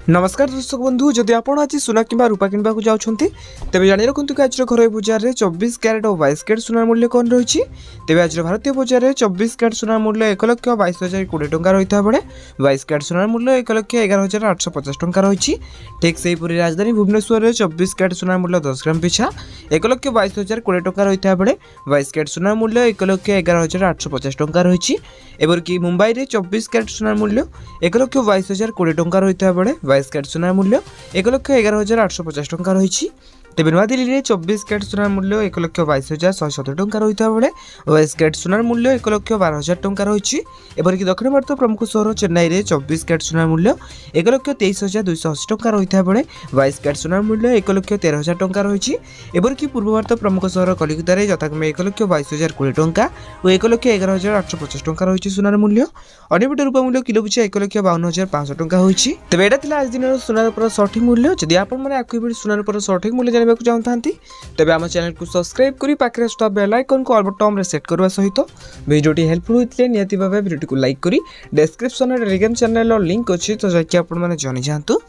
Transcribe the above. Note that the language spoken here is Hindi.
नमस्कार दर्शक बंधु जदि आपण आज सुना कि रूपा किनबा जाउछंती तेबे जानि रखंतु कि आज घर बजार रे 24 कैरेट और 22 कैरेट सोनार मूल्य कोन रहिछि। तेबे आज भारतीय बजार रे 24 कैरेट सोनार मूल्य 1,22,020 टंका रहिता बेले 22 कैरेट सोनार मूल्य 1,11,850 टंका रहिछि। ठीक सेही पुरी राजधानी भुवनेश्वर रे 24 कैरेट सोनार मूल्य 10 ग्राम पिछा 1,22,020 टंका रहिता बेले 22 कैरेट सोनार मूल्य 1,11,850 टंका रहिछि। एबर कि मुंबई रे 24 कैरेट सोनार मूल्य 1,22,020 टंका रहिता बेले 22 कैरेट सोनार मूल्य 1,11,850 टंका रही। तेज नुआदिल्ली में 24 कैरेट सोनार मूल्य 1,22,170 टंका रही 22 कैरेट सोनार मूल्य 1,12,000 टंका रही। एपरिक दक्षिण भारत प्रमुख सहर चेन्नई में 24 कैरेट सोनार मूल्य 1,23,280 टंका रही 22 कैरेट सोनार मूल्य 1,13,000 टंका रही। एपरिक पूर्व भारत प्रमुख सहर कलिकता में यथाक्रमे 1,22,020 टंका और 1,11,850 टंका रही सोनार मूल्य। अन्यपटे रूपा मूल्य किलो पिछा 1,52,500 टंका होइछि। तेबे एटा थिला आज दिन सोनार पर सठिक मूल्य। जदि आपण माने आखु भी सोनार पर सठिक मूल्य जानबा को चाहतांती तेबे हम चैनल को सब्सक्राइब करी पाखरे स्टॉप बेल आइकन को ऑल बटन रे सेट करबा सहित वीडियोटी हेल्पफुल होइतले नियति भाबे वीडियो को लाइक करी डिस्क्रिप्शन रे टेलीग्राम चैनल रो लिंक अछि तो जाकि आपण माने जानि जानतु।